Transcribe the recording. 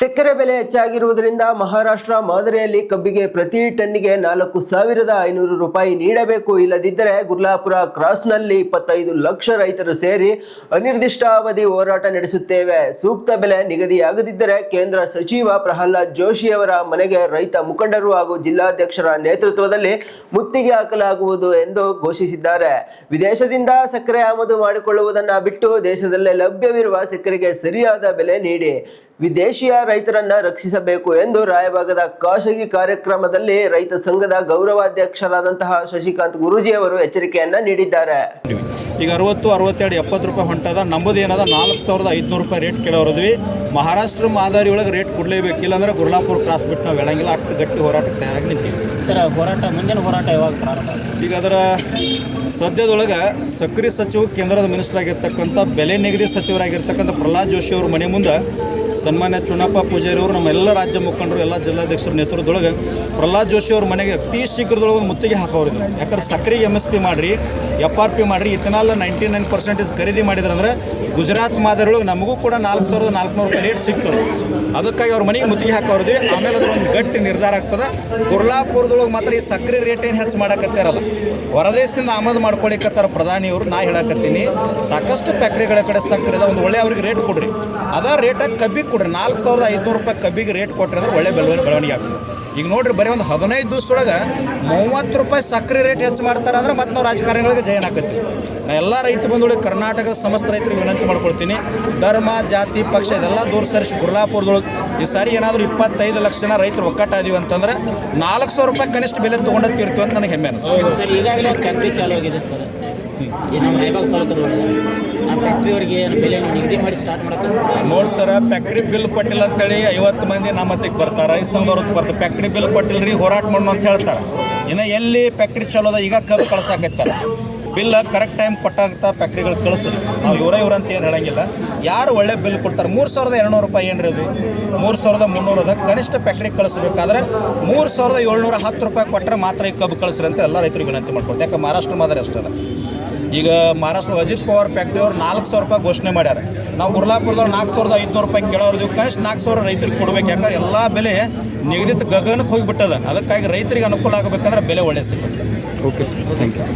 ಸಕ್ಕರೆ ಬೆಲೆ ಹೆಚ್ಚಾಗಿರುವುದರಿಂದ ಮಹಾರಾಷ್ಟ್ರ ಮಾದರಿಯಲ್ಲಿ ಕಬ್ಬಿಗೆ ಪ್ರತಿ ಟನ್ನಿಗೆ 4,500 ರೂಪಾಯಿ ನೀಡಬೇಕು. ಇಲ್ಲದಿದ್ದರೆ ಗುರ್ಲಾಪುರ ಕ್ರಾಸ್ನಲ್ಲಿ 25 ಲಕ್ಷ ರೈತರು ಸೇರಿ ಅನಿರ್ದಿಷ್ಟಾವಧಿ ಹೋರಾಟ ನಡೆಸುತ್ತೇವೆ. ಸೂಕ್ತ ಬೆಲೆ ನಿಗದಿಯಾಗದಿದ್ದರೆ ಕೇಂದ್ರ ಸಚಿವ ಪ್ರಹ್ಲಾದ್ ಜೋಶಿ ಅವರ ಮನೆಗೆ ರೈತ ಮುಖಂಡರು ಹಾಗೂ ಜಿಲ್ಲಾಧ್ಯಕ್ಷರ ನೇತೃತ್ವದಲ್ಲಿ ಮುತ್ತಿಗೆ ಹಾಕಲಾಗುವುದು ಎಂದು ಘೋಷಿಸಿದ್ದಾರೆ. ವಿದೇಶದಿಂದ ಸಕ್ಕರೆ ಆಮದು ಮಾಡಿಕೊಳ್ಳುವುದನ್ನು ಬಿಟ್ಟು ದೇಶದಲ್ಲೇ ಲಭ್ಯವಿರುವ ಸಕ್ಕರೆಗೆ ಸರಿಯಾದ ಬೆಲೆ ನೀಡಿ ವಿದೇಶಿಯ ರೈತರನ್ನ ರಕ್ಷಿಸಬೇಕು ಎಂದು ರಾಯಭಾಗದ ಖಾಸಗಿ ಕಾರ್ಯಕ್ರಮದಲ್ಲಿ ರೈತ ಸಂಘದ ಗೌರವಾಧ್ಯಕ್ಷರಾದಂತಹ ಶಶಿಕಾಂತ್ ಗುರೂಜಿ ಅವರು ಎಚ್ಚರಿಕೆಯನ್ನ ನೀಡಿದ್ದಾರೆ. ಈಗ 60, 62, 70 ರೂಪಾಯಿ ಹೊಂಟದ. ನಮ್ಮದು ಏನದ 4,500 ರೂಪಾಯಿ ರೇಟ್ ಕೇಳೋರದ್ವಿ. ಮಹಾರಾಷ್ಟ್ರ ಮಾದರಿ ಒಳಗೆ ರೇಟ್ ಕೊಡಲೇಬೇಕು, ಇಲ್ಲಾಂದ್ರೆ ಗುರ್ಲಾಪುರ ಕ್ರಾಸ್ ಬಿಟ್ಟು ನಾವು ಹೇಳಂಗಿಲ್ಲ. ಅಷ್ಟು ಗಟ್ಟಿ ಹೋರಾಟಕ್ಕೆ ತಯಾರಾಗಿ ನಿಂತೀವಿ ಸರ್. ಹೋರಾಟ ಮುಂದಿನ ಹೋರಾಟ ಯಾವಾಗ ಪ್ರಾರಂಭ? ಈಗ ಅದರ ಸದ್ಯದೊಳಗೆ ಸಕ್ಕರೆ ಸಚಿವ ಕೇಂದ್ರದ ಮಿನಿಸ್ಟರ್ ಆಗಿರ್ತಕ್ಕಂಥ ಬೆಲೆ ನಿಗದಿ ಸಚಿವರಾಗಿರ್ತಕ್ಕಂಥ ಪ್ರಹ್ಲಾದ್ ಜೋಶಿ ಅವ್ರ ಮನೆ ಮುಂದೆ ಸನ್ಮಾನ್ಯ ಚುನಪ್ಪ ಪೂಜಾರಿ ಅವರು, ನಮ್ಮೆಲ್ಲ ರಾಜ್ಯ ಮುಖಂಡರು, ಎಲ್ಲ ಜಿಲ್ಲಾಧ್ಯಕ್ಷರ ನೇತೃತ್ವದೊಳಗೆ ಪ್ರಹ್ಲಾದ್ ಜೋಶಿ ಅವ್ರ ಮನೆಗೆ ಅತಿ ಶೀಘ್ರದೊಳಗೆ ಒಂದು ಮುತ್ತಿಗೆ ಹಾಕೋರಿದ್ರು. ಯಾಕಂದ್ರೆ ಸಕ್ಕರೆ MSP ಮಾಡಿರಿ, FRP ಮಾಡಿರಿ, ಇಥನಾಲ್ 99% ಖರೀದಿ ಮಾಡಿದ್ರಂದ್ರೆ ಗುಜರಾತ್ ಮಾದರಿಯೊಳಗೆ ನಮಗೂ ಕೂಡ 4,400 ರೂಪಾಯಿ ರೇಟ್ ಸಿಗ್ತದೆ. ಅದಕ್ಕಾಗಿ ಅವ್ರ ಮನೆಗೆ ಮುತ್ತಿಗೆ ಹಾಕೋರಿದ್ವಿ. ಆಮೇಲೆ ಅದ್ರ ಒಂದು ಗಟ್ಟಿ ನಿರ್ಧಾರ ಆಗ್ತದೆ. ಗುರ್ಲಾಪುರದೊಳಗೆ ಮಾತ್ರ ಈ ಸಕ್ಕರೆ ರೇಟ್ ಏನು ಹೆಚ್ಚು ಮಾಡಕತ್ತಿರಲ್ಲ, ಹೊರದೇಶದಿಂದ ಆಮದು ಮಾಡ್ಕೊಳಿಕತ್ತಾರ ಪ್ರಧಾನಿಯವರು. ನಾ ಹೇಳಕತ್ತೀನಿ, ಸಾಕಷ್ಟು ಫ್ಯಾಕ್ಟ್ರಿಗಳ ಕಡೆ ಸಕ್ಕರೆ ಒಂದು ಒಳ್ಳೆ ಅವ್ರಿಗೆ ರೇಟ್ ಕೊಡ್ರಿ. ಅದ ರೇಟಾಗಿ ಕಬ್ಬಿಗೆ ಕೊಡ್ರಿ. 4,500 ರೂಪಾಯಿ ಕಬ್ಬಿಗೆ ರೇಟ್ ಕೊಟ್ಟರೆ ಅಂದ್ರೆ ಒಳ್ಳೆ ಬೆಳವಣಿಗೆ ಆಗ್ತದೆ. ಈಗ ನೋಡ್ರಿ, ಬರೀ ಒಂದು 15 ದಿವಸದೊಳಗೆ 30 ರೂಪಾಯಿ ಸಕ್ಕರೆ ರೇಟ್ ಹೆಚ್ಚು ಮಾಡ್ತಾರೆ ಅಂದ್ರೆ ಮತ್ತೆ ನಾವು ರಾಜಕಾರಣಿಗಳಿಗೆ ಜಯನ್ ಹಾಕತ್ತೀವಿ. ನಾ ಎಲ್ಲ ರೈತ ಬಂಧುಗಳಿಗೆ, ಕರ್ನಾಟಕದ ಸಮಸ್ತ ರೈತರಿಗೆ ವಿನಂತಿ ಮಾಡ್ಕೊಳ್ತೀನಿ, ಧರ್ಮ ಜಾತಿ ಪಕ್ಷ ಇದೆಲ್ಲ ದೂರ ಸರಿಸಿ ಗುರ್ಲಾಪುರದೊಳಗೆ ಈ ಸಾರಿ ಏನಾದರೂ 25 ಲಕ್ಷ ಜನ ರೈತರು ಒಕ್ಕಟ್ಟಾದೀವಿ ಅಂತಂದ್ರೆ 400 ರೂಪಾಯಿ ಕನಿಷ್ಠ ಬೆಲೆ ತೊಗೊಂಡೋಗ್ತಿರ್ತೀವಿ ಅಂತ ನನಗೆ ಹೆಮ್ಮೆ ಅನಿಸ್ತದೆ. ಸರ್, ಈಗಾಗಲೇ ಒಂದು ಫ್ಯಾಕ್ಟ್ರಿ ಚಾಲೂ ಆಗಿದೆ ಸರ್, ಈ ನಮ್ಮ ರಾಯಬಾಗ್ ತಾಲೂಕದೊಳಗೆ. ಆ ಫ್ಯಾಕ್ಟ್ರಿಯವ್ರಿಗೆ ಏನು ಬೆಲೆ ನಿಗದಿ ಮಾಡಿ ಸ್ಟಾರ್ಟ್ ಮಾಡಕ್ಕೆ ನೋಡಿ ಸರ್, ಫ್ಯಾಕ್ಟ್ರಿ ಬಿಲ್ ಕೊಟ್ಟಿಲ್ಲ ಅಂತೇಳಿ 50 ಮಂದಿ ನಮ್ಮ ಹತ್ತಿಗೆ ಬರ್ತಾರೆ, ರೈತ ಸಂಘದವ್ರು ಬರ್ತಾರೆ. ಫ್ಯಾಕ್ಟ್ರಿ ಬಿಲ್ ಕೊಟ್ಟಿಲ್ಲ ರೀ, ಹೋರಾಟ ಮಾಡೋಣ ಅಂತ ಹೇಳ್ತಾರೆ. ಇನ್ನು ಎಲ್ಲಿ ಫ್ಯಾಕ್ಟ್ರಿ ಚಲೋ ಅದ, ಈಗ ಕಬ್ಬು ಕಳ್ಸಾಕತ್ತಾರೆ. ಬಿಲ್ ಕರೆಕ್ಟ್ ಟೈಮ್ ಕೊಟ್ಟಂಥ ಫ್ಯಾಕ್ಟ್ರಿಗಳು ಕಳಿಸ್ರಿ. ನಾವು ಇವ್ರ ಅಂತ ಏನು ಹೇಳಂಗಿಲ್ಲ. ಯಾರು ಒಳ್ಳೆ ಬಿಲ್ ಕೊಡ್ತಾರೆ? 3,200 ರೂಪಾಯಿ ಏನು ರೀ ಅದು? 3,300 ಅದ. ಕನಿಷ್ಠ ಫ್ಯಾಕ್ಟ್ರಿಗೆ ಕಳಿಸ್ಬೇಕಾದ್ರೆ 3,710 ರೂಪಾಯಿ ಕೊಟ್ಟರೆ ಮಾತ್ರ ಈ ಕಬ್ಬು ಕಳಿಸ್ರಿ ಅಂತ ಎಲ್ಲ ರೈತರಿಗೆ ವಿನಂತಿ ಮಾಡ್ಕೊಳ್ತಾರೆ. ಯಾಕೆ ಮಹಾರಾಷ್ಟ್ರ ಮಾದರಿ ಅಷ್ಟೇ ಅದ. ಈಗ ಮಹಾರಾಷ್ಟ್ರ ಅಜಿತ್ ಪವಾರ್ ಫ್ಯಾಕ್ಟ್ರಿ ಅವ್ರು 4,000 ರೂಪಾಯಿ ಘೋಷಣೆ ಮಾಡ್ಯಾರ. ನಾವು ಗುರ್ಲಾಪುರದವ್ರು 4,500 ರೂಪಾಯಿ ಕೇಳೋರು, ಕನಿಷ್ಠ 4,000 ರೈತರಿಗೆ ಕೊಡ್ಬೇಕು. ಯಾಕಂದ್ರೆ ಎಲ್ಲ ಬೆಲೆ ನಿಗದಿತ ಗಗನಕ್ಕೆ ಹೋಗಿಬಿಟ್ಟದ. ಅದಕ್ಕಾಗಿ ರೈತರಿಗೆ ಅನುಕೂಲ ಆಗಬೇಕಂದ್ರೆ ಬೆಲೆ ಒಳ್ಳೆ ಸಿಗ್ಬೇಕು sir. Okay sir, thank you.